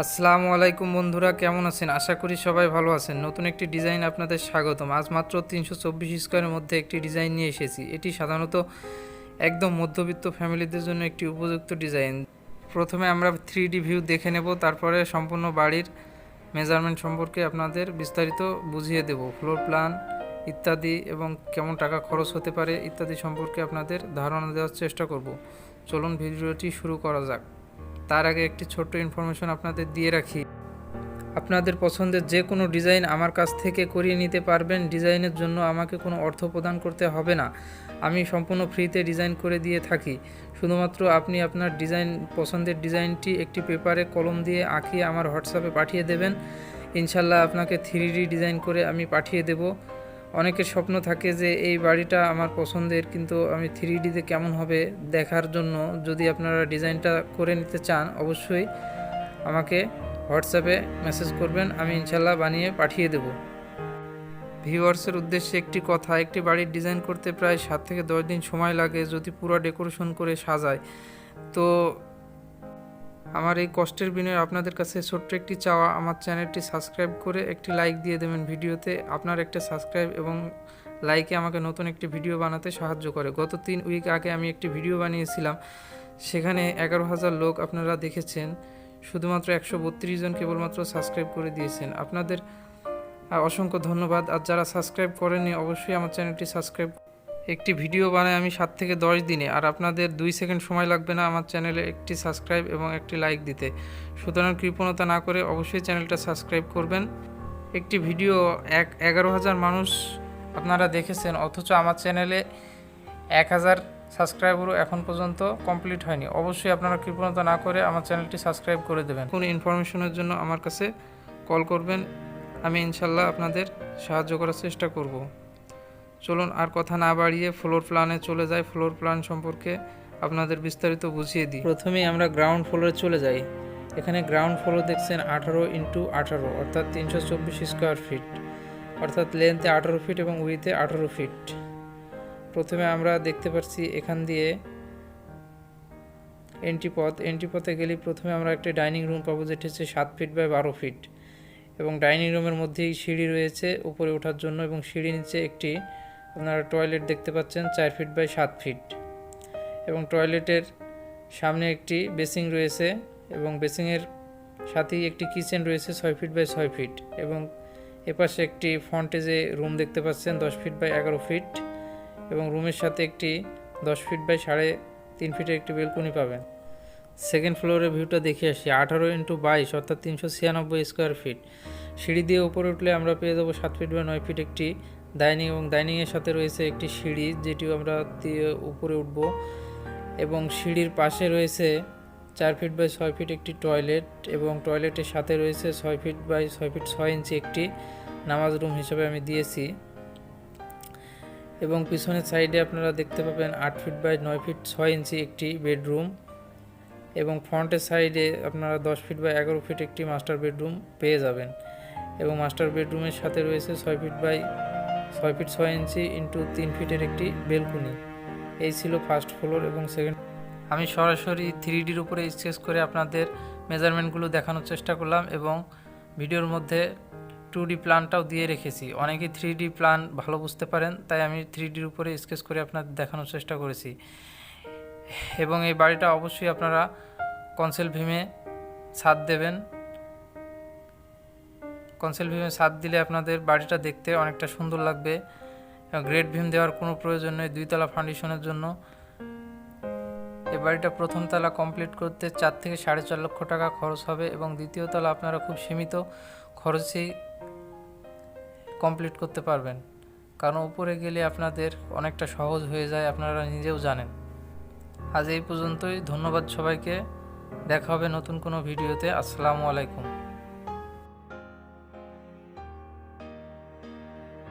আসসালামু আলাইকুম বন্ধুরা, কেমন আছেন? আশা করি সবাই ভালো আছেন। নতুন একটি ডিজাইন আপনাদের স্বাগতম। আজ মাত্র 324 স্কোয়ারের মধ্যে একটি ডিজাইন নিয়ে এসেছি। এটি সাধারণত একদম মধ্যবিত্ত ফ্যামিলিদের জন্য একটি উপযুক্ত ডিজাইন। প্রথমে আমরা 3D ভিউ দেখে নেব, তারপরে সম্পূর্ণ বাড়ির মেজারমেন্ট সম্পর্কে আপনাদের বিস্তারিত বুঝিয়ে দেব। ফ্লোর প্ল্যান ইত্যাদি এবং কেমন টাকা খরচ হতে পারে ইত্যাদি সম্পর্কে আপনাদের ধারণা দেওয়ার চেষ্টা করব। চলুন ভিডিওটি শুরু করা যাক। তার আগে একটি ছোট্ট ইনফরমেশন আপনাদের দিয়ে রাখি। আপনাদের পছন্দের যে কোনো ডিজাইন আমার কাছ থেকে করিয়ে নিতে পারবেন। ডিজাইনের জন্য আমাকে কোনো অর্থ প্রদান করতে হবে না। আমি সম্পূর্ণ ফ্রিতে ডিজাইন করে দিয়ে থাকি। শুধুমাত্র আপনি আপনার পছন্দের ডিজাইনটি একটি পেপারে কলম দিয়ে আঁকিয়ে আমার হোয়াটসঅ্যাপে পাঠিয়ে দেবেন। ইনশাল্লাহ আপনাকে 3D ডিজাইন করে আমি পাঠিয়ে দেব। অনেকের স্বপ্ন থাকে যে এই বাড়িটা আমার পছন্দের, কিন্তু আমি 3Dতে কেমন হবে দেখার জন্য যদি আপনারা ডিজাইনটা করে নিতে চান, অবশ্যই আমাকে হোয়াটসঅ্যাপে মেসেজ করবেন, আমি ইনশাল্লাহ বানিয়ে পাঠিয়ে দেব। ভিউয়ার্সের উদ্দেশ্যে একটি কথা, একটি বাড়ির ডিজাইন করতে প্রায় 7 থেকে 10 দিন সময় লাগে যদি পুরো ডেকোরেশন করে সাজায়। তো আমার এই কষ্টের বিনিময়ে আপনাদের কাছে ছোট্ট একটি চাওয়া, আমার চ্যানেলটি সাবস্ক্রাইব করে একটি লাইক দিয়ে দেবেন ভিডিওতে। আপনার একটা সাবস্ক্রাইব এবং লাইকে আমাকে নতুন একটি ভিডিও বানাতে সাহায্য করে। গত 3 উইক আগে আমি একটি ভিডিও বানিয়েছিলাম, সেখানে 11,000 লোক আপনারা দেখেছেন, শুধুমাত্র 132 জন কেবলমাত্র সাবস্ক্রাইব করে দিয়েছেন। আপনাদের অসংখ্য ধন্যবাদ। আর যারা সাবস্ক্রাইব করেননি অবশ্যই আমার চ্যানেলটি সাবস্ক্রাইব। একটি ভিডিও বানাই আমি 7 থেকে 10 দিনে, আর আপনাদের 2 সেকেন্ড সময় লাগবে না আমার চ্যানেলে একটি সাবস্ক্রাইব এবং একটি লাইক দিতে। সুতরাং কৃপণতা না করে অবশ্যই চ্যানেলটা সাবস্ক্রাইব করবেন। একটি ভিডিও 11,000 মানুষ আপনারা দেখেছেন, অথচ আমার চ্যানেলে 1,000 সাবস্ক্রাইবারও এখন পর্যন্ত কমপ্লিট হয়নি। অবশ্যই আপনারা কৃপণতা না করে আমার চ্যানেলটি সাবস্ক্রাইব করে দেবেন। কোনো ইনফরমেশনের জন্য আমার কাছে কল করবেন, আমি ইনশাল্লাহ আপনাদের সাহায্য করার চেষ্টা করব। চলুন আর কথা না বাড়িয়ে ফ্লোর প্ল্যানে চলে যাই। ফ্লোর প্ল্যান সম্পর্কে আপনাদের বিস্তারিত বুঝিয়ে দিই। প্রথমেই আমরা গ্রাউন্ড ফ্লোরে চলে যাই। এখানে গ্রাউন্ড ফ্লোর দেখছেন 18x18 অর্থাৎ 324 স্কোয়ার ফিট, অর্থাৎ লেন্থে 18 ফিট এবং উইথে 18 ফিট। প্রথমে আমরা দেখতে পাচ্ছি এখান দিয়ে এন্ট্রিপথে গেলে প্রথমে আমরা একটা ডাইনিং রুম পাবো, যেটি হচ্ছে 7 ফিট বাই 12 ফিট, এবং ডাইনিং রুমের মধ্যেই সিঁড়ি রয়েছে উপরে ওঠার জন্য, এবং সিঁড়ি নিচে একটি আপনারা টয়লেট দেখতে পাচ্ছেন 4 ফিট বাই 7 ফিট, এবং টয়লেটের সামনে একটি বেসিং রয়েছে, এবং বেসিংয়ের সাথেই একটি কিচেন রয়েছে 6 ফিট বাই 6 ফিট, এবং এপাশে একটি ফ্রন্টে যে রুম দেখতে পাচ্ছেন 10 ফিট বাই 11 ফিট, এবং রুমের সাথে একটি 10 ফিট বাই 3.5 ফিটের একটি বেলকনি পাবেন। সেকেন্ড ফ্লোরের ভিউটা দেখে আসি। 18x22 অর্থাৎ 396 স্কোয়ার ফিট। সিঁড়ি দিয়ে উপরে উঠলে আমরা পেয়ে যাবো 7 ফিট বাই 9 ফিট একটি ডাইনিং, এবং ডাইনিংয়ের সাথে রয়েছে একটি সিঁড়ি যেটিও আমরা দিয়ে উপরে উঠব, এবং সিঁড়ির পাশে রয়েছে 4 ফিট বাই 6 ফিট একটি টয়লেট, এবং টয়লেটের সাথে রয়েছে 6 ফিট বাই 6 ফিট 6 ইঞ্চি একটি নামাজ রুম হিসেবে আমি দিয়েছি, এবং পিছনের সাইডে আপনারা দেখতে পাবেন 8 ফিট বাই 9 ফিট 6 ইঞ্চি একটি বেডরুম, এবং ফ্রন্টের সাইডে আপনারা 10 ফিট বাই 11 ফিট একটি মাস্টার বেডরুম পেয়ে যাবেন, এবং মাস্টার বেডরুমের সাথে রয়েছে 6 feet by 6 feet 6 inch into 3 ফিটের একটি বেলকনি। এই ছিল ফার্স্ট ফ্লোর এবং সেকেন্ড। আমি সরাসরি 3Dর উপরে স্কেচ করে আপনাদের মেজারমেন্টগুলো দেখানোর চেষ্টা করলাম, এবং ভিডিওর মধ্যে 2D প্ল্যানটাও দিয়ে রেখেছি। অনেকেই 3D প্ল্যান ভালো বুঝতে পারেন, তাই আমি 3Dর উপরে স্কেচ করে আপনাদের দেখানোর চেষ্টা করেছি। এবং এই বাড়িটা অবশ্যই আপনারা কনসেল ভীমে ছাদ দেবেন। কনসেল ভীমে ছাদ দিলে আপনাদের বাড়িটা দেখতে অনেকটা সুন্দর লাগবে। গ্রেড ভীম দেওয়ার কোনো প্রয়োজন নেই 2 তলা ফাউন্ডেশনের জন্য। এই বাড়িটা প্রথম তলা কমপ্লিট করতে 4 থেকে 4.5 লক্ষ টাকা খরচ হবে, এবং দ্বিতীয় তলা আপনারা খুব সীমিত খরচেই কমপ্লিট করতে পারবেন, কারণ উপরে গেলে আপনাদের অনেকটা সহজ হয়ে যায়, আপনারা নিজেও জানেন। আজ এই পর্যন্তই। ধন্যবাদ সবাইকে। দেখা হবে নতুন কোনো ভিডিওতে। আসসালামু আলাইকুম।